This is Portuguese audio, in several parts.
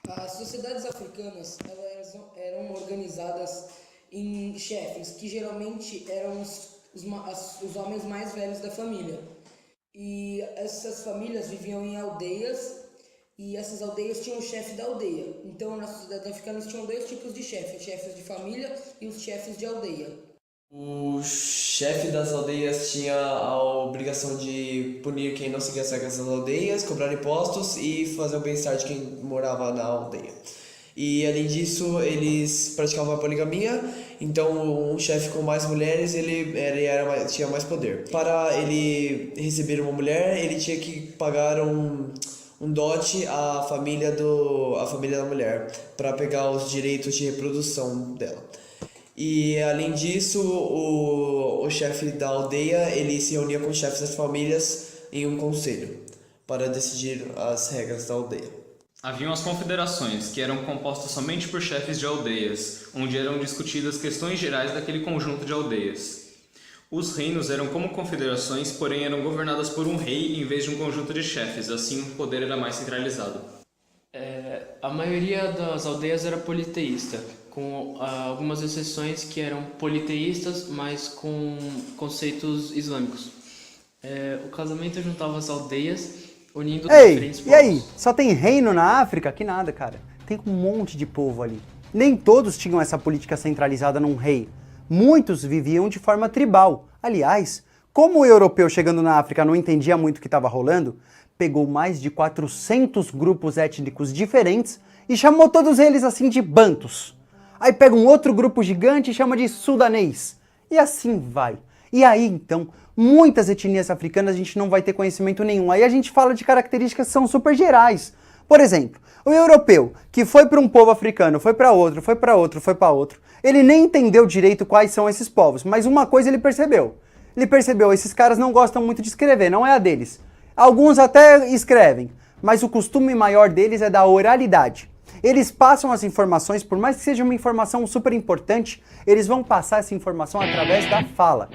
As sociedades africanas eram organizadas em chefes, que geralmente eram os homens mais velhos da família. E essas famílias viviam em aldeias, e essas aldeias tinham o chefe da aldeia. Então, nas sociedades africanas tinham dois tipos de chefes: chefes de família e os chefes de aldeia. O chefe das aldeias tinha a obrigação de punir quem não seguia as regras das aldeias, cobrar impostos e fazer o bem-estar de quem morava na aldeia. E além disso, eles praticavam a poligamia, então um chefe com mais mulheres tinha mais poder. Para ele receber uma mulher, ele tinha que pagar um dote à família da mulher, para pegar os direitos de reprodução dela. E além disso, o chefe da aldeia, ele se reunia com os chefes das famílias em um conselho para decidir as regras da aldeia. Haviam as confederações, que eram compostas somente por chefes de aldeias, onde eram discutidas questões gerais daquele conjunto de aldeias. Os reinos eram como confederações, porém eram governadas por um rei em vez de um conjunto de chefes, assim o poder era mais centralizado. A maioria das aldeias era politeísta, com algumas exceções que eram politeístas, mas com conceitos islâmicos. O casamento juntava as aldeias, unindo diferentes povos. E aí? Só tem reino na África? Que nada, cara. Tem um monte de povo ali. Nem todos tinham essa política centralizada num rei. Muitos viviam de forma tribal. Aliás, como o europeu chegando na África não entendia muito o que estava rolando, pegou mais de 400 grupos étnicos diferentes e chamou todos eles assim de bantus. Aí pega um outro grupo gigante e chama de sudanês. E assim vai. E aí, então, muitas etnias africanas a gente não vai ter conhecimento nenhum. Aí a gente fala de características que são super gerais. Por exemplo, o europeu, que foi para um povo africano, foi para outro, foi para outro, foi para outro, ele nem entendeu direito quais são esses povos, mas uma coisa ele percebeu. Ele percebeu, esses caras não gostam muito de escrever, não é a deles. Alguns até escrevem, mas o costume maior deles é da oralidade. Eles passam as informações, por mais que seja uma informação super importante, eles vão passar essa informação através da fala.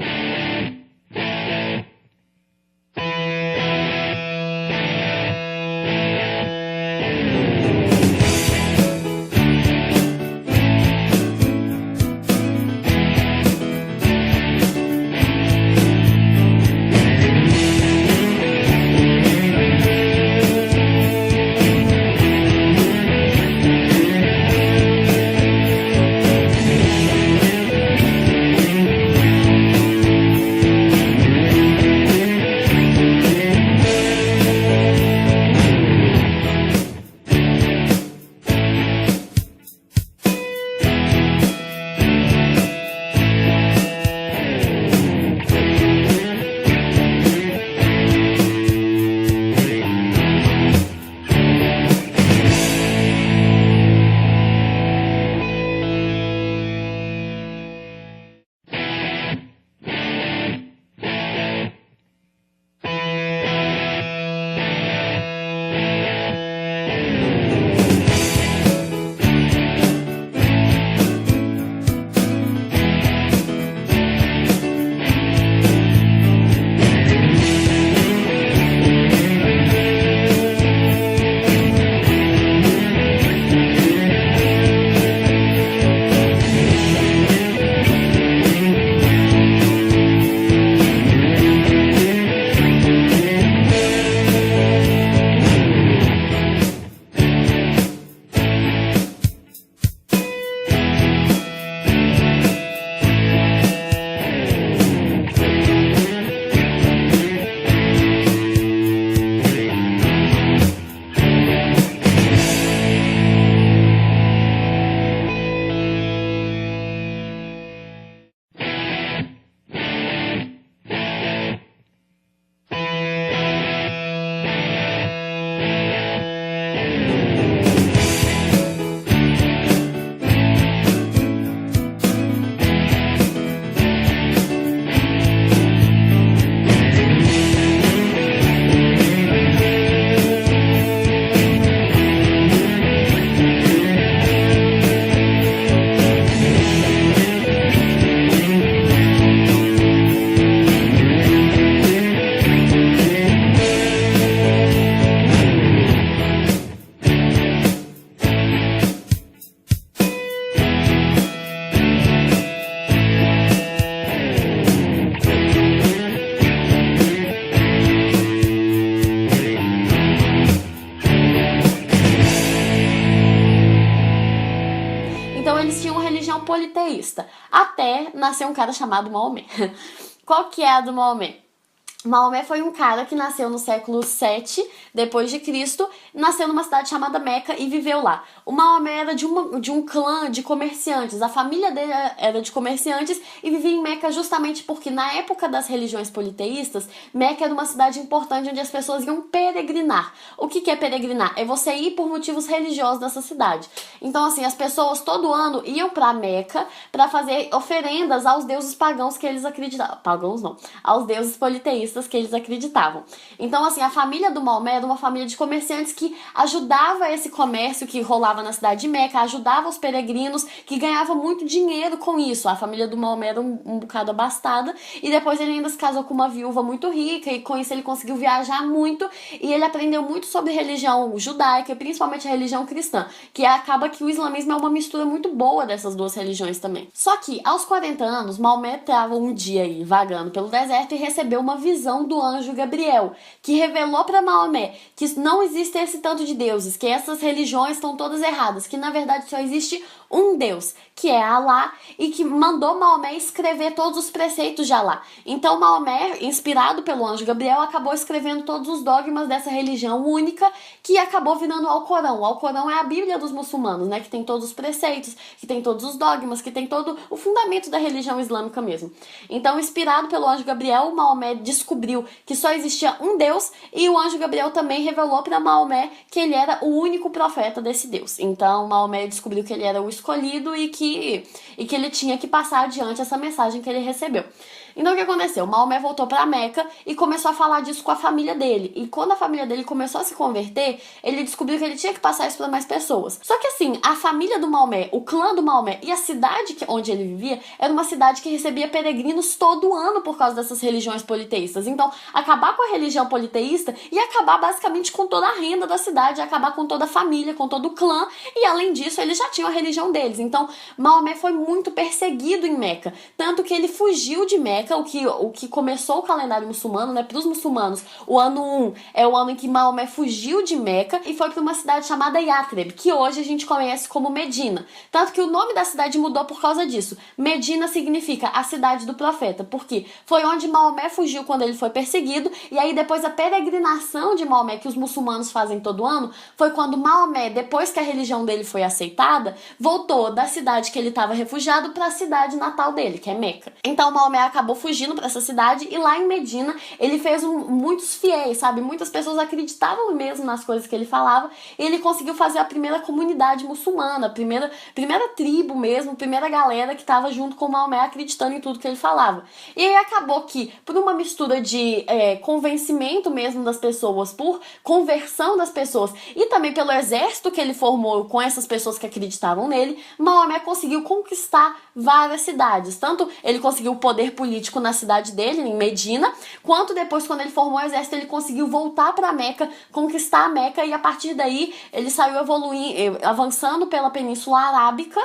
politeísta, até nascer um cara chamado Maomé. Qual que é a do Maomé? Maomé foi um cara que nasceu no século 7 depois de Cristo, nasceu numa cidade chamada Meca e viveu lá. O Maomé era de um clã de comerciantes, a família dele era de comerciantes e vivia em Meca justamente porque na época das religiões politeístas, Meca era uma cidade importante onde as pessoas iam peregrinar. O que é peregrinar? É você ir por motivos religiosos dessa cidade. Então assim, as pessoas todo ano iam para Meca para fazer oferendas aos deuses pagãos que eles acreditavam. Pagãos não, aos deuses politeístas que eles acreditavam. Então, assim, a família do Maomé era uma família de comerciantes que ajudava esse comércio que rolava na cidade de Meca, ajudava os peregrinos, que ganhava muito dinheiro com isso. A família do Maomé era um bocado abastada, e depois ele ainda se casou com uma viúva muito rica, e com isso ele conseguiu viajar muito, e ele aprendeu muito sobre religião judaica, e principalmente a religião cristã, que acaba que o islamismo é uma mistura muito boa dessas duas religiões também. Só que, aos 40 anos, Maomé estava um dia aí vagando pelo deserto e recebeu uma visão do anjo Gabriel, que revelou para Maomé que não existe esse tanto de deuses, que essas religiões estão todas erradas, que na verdade só existe um Deus, que é Alá, e que mandou Maomé escrever todos os preceitos de Alá. Então Maomé, inspirado pelo anjo Gabriel, acabou escrevendo todos os dogmas dessa religião única, que acabou virando o Alcorão. O Alcorão é a Bíblia dos muçulmanos, né, que tem todos os preceitos, que tem todos os dogmas, que tem todo o fundamento da religião islâmica mesmo. Então, inspirado pelo anjo Gabriel, Maomé descobriu que só existia um Deus, e o anjo Gabriel também revelou para Maomé que ele era o único profeta desse Deus. Então Maomé descobriu que ele era o escolhido e que ele tinha que passar adiante essa mensagem que ele recebeu. Então o que aconteceu? Maomé voltou para Meca e começou a falar disso com a família dele. E quando a família dele começou a se converter, ele descobriu que ele tinha que passar isso para mais pessoas. Só que assim, a família do Maomé, o clã do Maomé e a cidade onde ele vivia era uma cidade que recebia peregrinos todo ano por causa dessas religiões politeístas. Então, acabar com a religião politeísta ia acabar basicamente com toda a renda da cidade, ia acabar com toda a família, com todo o clã, e além disso, eles já tinham a religião deles. Então, Maomé foi muito perseguido em Meca, tanto que ele fugiu de Meca, o que começou o calendário muçulmano, né? Para os muçulmanos, o ano 1 é o ano em que Maomé fugiu de Meca e foi para uma cidade chamada Yathrib, que hoje a gente conhece como Medina. Tanto que o nome da cidade mudou por causa disso. Medina significa a cidade do profeta, porque foi onde Maomé fugiu quando ele foi perseguido, e aí depois a peregrinação de Maomé, que os muçulmanos fazem todo ano, foi quando Maomé, depois que a religião dele foi aceitada, voltou da cidade que ele estava refugiado para a cidade natal dele, que é Meca. Então Maomé acabou fugindo para essa cidade, e lá em Medina ele fez muitos fiéis, sabe? Muitas pessoas acreditavam mesmo nas coisas que ele falava, e ele conseguiu fazer a primeira comunidade muçulmana, a primeira tribo mesmo, a primeira galera que estava junto com Maomé acreditando em tudo que ele falava. E aí acabou que, por uma mistura de convencimento mesmo das pessoas, por conversão das pessoas, e também pelo exército que ele formou com essas pessoas que acreditavam nele, Maomé conseguiu conquistar várias cidades. Tanto ele conseguiu o poder político na cidade dele, em Medina, quanto depois, quando ele formou o exército, ele conseguiu voltar para Meca, conquistar a Meca, e a partir daí ele saiu avançando pela Península Arábica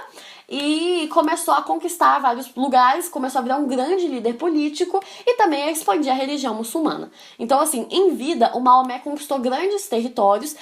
e começou a conquistar vários lugares, começou a virar um grande líder político e também a expandir a religião muçulmana. Então, assim, em vida, o Maomé conquistou grandes territórios,